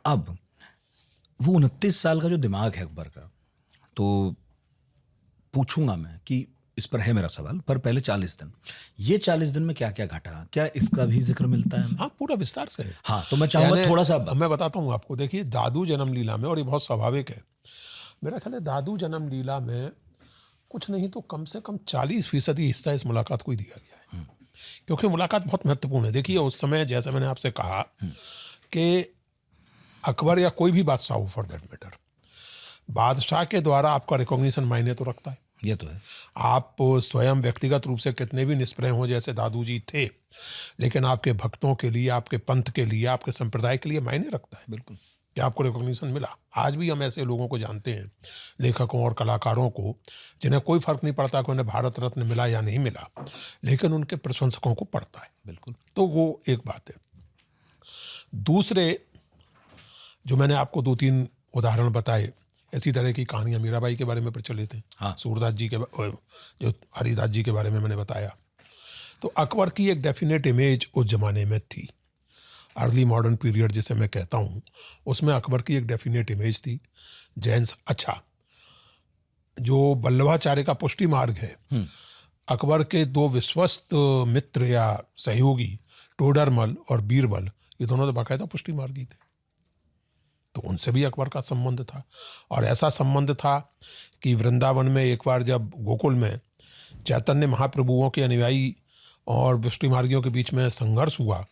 अब वो 29 साल का जो दिमाग है अकबर का, तो पूछूंगा मैं कि इस पर है मेरा सवाल, पर पहले 40 दिन, ये 40 दिन में क्या क्या घटा, क्या इसका भी जिक्र मिलता है हमें? हाँ, पूरा विस्तार से है। हाँ, तो मैं चाहूंगा यानी थोड़ा सा मैं बताता हूँ आपको। देखिए, दादू जन्म लीला में, और ये बहुत स्वाभाविक है, मेरा ख्याल है दादू जन्म लीला में कुछ नहीं तो कम से कम 40% हिस्सा इस मुलाकात को ही दिया गया है, क्योंकि मुलाकात बहुत महत्वपूर्ण है। देखिए, उस समय जैसे मैंने आपसे कहा कि अकबर या कोई भी बादशाह हो फॉर दैट मैटर, बादशाह के द्वारा आपका रिकॉग्निशन मायने तो रखता है। ये तो है। आप स्वयं व्यक्तिगत रूप से कितने भी निष्प्रय हों, जैसे दादू जी थे, लेकिन आपके भक्तों के लिए, आपके पंथ के लिए, आपके संप्रदाय के लिए मायने रखता है बिल्कुल कि आपको रिकॉग्निशन मिला। आज भी हम ऐसे लोगों को जानते हैं, लेखकों और कलाकारों को, जिन्हें कोई फर्क नहीं पड़ता कि उन्हें भारत रत्न मिला या नहीं मिला, लेकिन उनके प्रशंसकों को पड़ता है। बिल्कुल। तो वो एक बात है। दूसरे, जो मैंने आपको 2-3 उदाहरण बताए, इसी तरह की कहानियां मीराबाई के बारे में प्रचलित हैं। हाँ। सूरदास जी के, जो हरिदास जी के बारे में मैंने बताया। तो अकबर की एक डेफिनेट इमेज उस जमाने में थी, अर्ली मॉडर्न पीरियड जिसे मैं कहता हूँ, उसमें अकबर की एक डेफिनेट इमेज थी। जैन्स, अच्छा, जो बल्लभाचार्य का पुष्टि मार्ग है, अकबर के 2 विश्वस्त मित्र या सहयोगी, टोडरमल और बीरबल, ये दोनों तो बाकायदा पुष्टि मार्गी थे। तो उनसे भी अकबर का संबंध था, और ऐसा संबंध था कि वृंदावन में एक बार जब गोकुल में चैतन्य महाप्रभुओं के अनुयायी और पुष्टि मार्गियों के बीच में संघर्ष हुआ,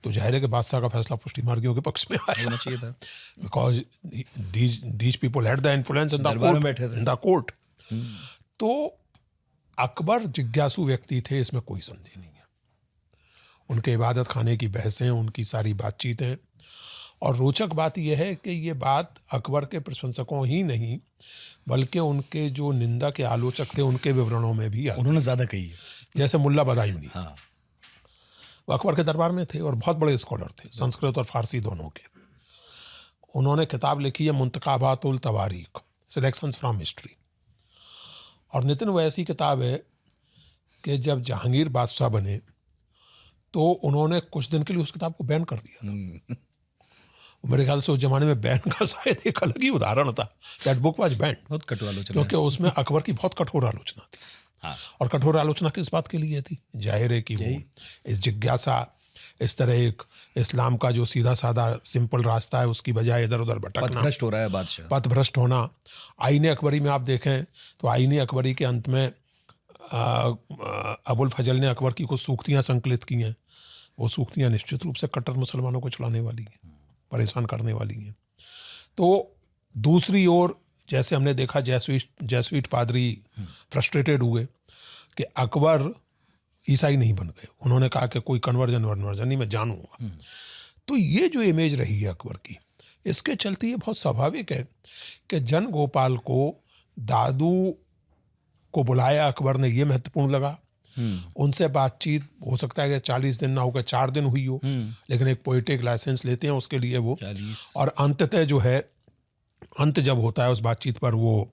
तो जाहिर है कि बादशाह का फैसला पुष्टि मार्गियों के पक्ष में आया, होना चाहिए था, because these people had the influence in the court. तो अकबर जिज्ञासु व्यक्ति थे, इसमें कोई संदेह नहीं है। उनके इबादत खाने की बहसें, उनकी सारी बातचीतें, और रोचक बात यह है कि ये बात अकबर के प्रशंसकों ही नहीं, बल्कि उनके जो निंदा के आलोचक थे, उनके विवरणों में भी आती। उन्होंने ज़्यादा कही है। जैसे मुल्ला बदायूनी, हाँ, वो अकबर के दरबार में थे और बहुत बड़े स्कॉलर थे, संस्कृत और फारसी दोनों के। उन्होंने किताब लिखी है मुंतखाबातुल तवारीख, सिलेक्शंस फ्रॉम हिस्ट्री। और नितिन, वो ऐसी किताब है कि जब जहांगीर बादशाह बने तो उन्होंने कुछ दिन के लिए उस किताब को बैन कर दिया था। मेरे ख्याल से उस जमाने में बैन का शायद एक अलग ही उदाहरण था। दैट बुक वाज बैन, बहुत कटु आलोचना, क्योंकि उसमें अकबर की बहुत कठोर आलोचना थी। हाँ। और कठोर आलोचना किस बात के लिए थी? जाहिर है कि वो इस जिज्ञासा, इस तरह एक इस्लाम का जो सीधा साधा सिंपल रास्ता है, उसकी बजाय इधर उधर भटकना, पथभ्रष्ट हो रहा है बादशाह, पथभ्रष्ट होना। आईने अकबरी में आप देखें तो आईने अकबरी के अंत में अबुल फजल ने अकबर की कुछ सूक्तियाँ संकलित की हैं। वो सूक्तियाँ निश्चित रूप से कट्टर मुसलमानों को चलाने वाली हैं, परेशान करने वाली हैं। तो दूसरी ओर, जैसे हमने देखा, जैसुइट पादरी फ्रस्ट्रेटेड हुए कि अकबर ईसाई नहीं बन गए। उन्होंने कहा कि कोई कन्वर्जन नहीं, मैं जानूंगा। तो ये जो इमेज रही है अकबर की, इसके चलते ये बहुत स्वाभाविक है कि जन गोपाल को दादू को बुलाया अकबर ने, ये महत्वपूर्ण लगा। उनसे बातचीत हो सकता है कि 40 दिन ना होकर 4 दिन हुई हो, लेकिन एक पोएटिक लाइसेंस लेते हैं उसके लिए वो। 40। और अंततः जो है, अंत जब होता है उस बातचीत पर, वो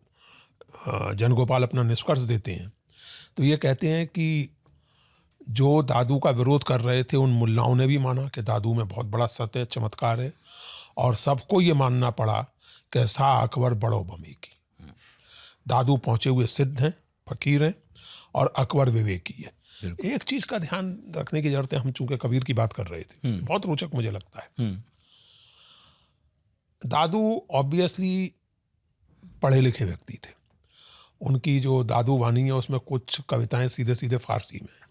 जनगोपाल अपना निष्कर्ष देते हैं। तो ये कहते हैं कि जो दादू का विरोध कर रहे थे, उन मुल्लाओं ने भी माना कि दादू में बहुत बड़ा सत्य चमत्कार है, और सबको ये मानना पड़ा कि शाह अकबर बड़ो बमी की। दादू पहुँचे हुए सिद्ध हैं, फकीर हैं, और अकबर विवेकी है। एक चीज़ का ध्यान रखने की जरूरत है, हम चूंकि कबीर की बात कर रहे थे, बहुत रोचक मुझे लगता है। दादू ऑब्वियसली पढ़े लिखे व्यक्ति थे। उनकी जो दादू वाणी है उसमें कुछ कविताएं सीधे सीधे फारसी में हैं,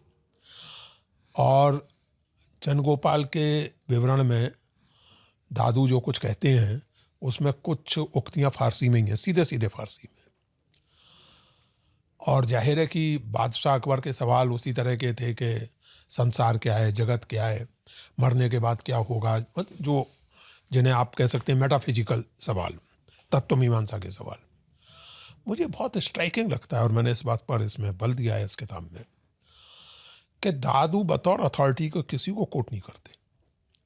और जनगोपाल के विवरण में दादू जो कुछ कहते हैं उसमें कुछ उक्तियां फारसी में ही हैं, सीधे सीधे फारसी में। और जाहिर है कि बादशाह अकबर के सवाल उसी तरह के थे कि संसार क्या है, जगत क्या है, मरने के बाद क्या होगा, जो जिन्हें आप कह सकते हैं मेटाफिजिकल सवाल, तत्व मीमांसा के सवाल। मुझे बहुत स्ट्राइकिंग लगता है, और मैंने इस बात पर इसमें बल दिया है इस किताब में, कि दादू बतौर अथॉरिटी को किसी को कोट नहीं करते,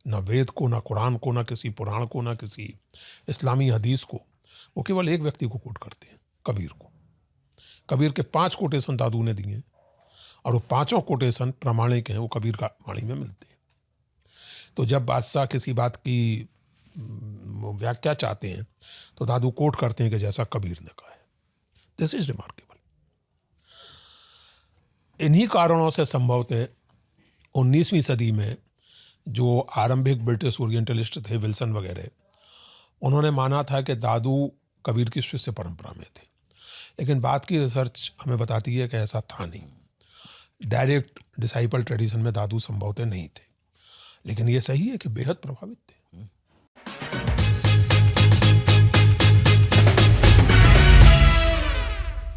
ना वेद को, ना कुरान को, ना किसी पुराण को, ना किसी इस्लामी हदीस को। वो केवल एक व्यक्ति को कोट करते हैं, कबीर को। कबीर के 5 कोटेशन दादू ने दिए, और वो 5 कोटेशन प्रामाणिक हैं, वो कबीर का वाणी में मिलते हैं। तो जब बादशाह किसी बात की व्याख्या चाहते हैं तो दादू कोट करते हैं कि जैसा कबीर ने कहा है। This is remarkable. इन्हीं कारणों से संभवतः 19वीं सदी में जो आरंभिक ब्रिटिश ओरिएंटलिस्ट थे, विल्सन वगैरह, उन्होंने माना था कि दादू कबीर की शिष्य परंपरा में थे, लेकिन बाद की रिसर्च हमें बताती है कि ऐसा था नहीं। डायरेक्ट डिसाइपल ट्रेडिशन में दादू संभवतः नहीं थे, लेकिन ये सही है कि बेहद प्रभावित थे।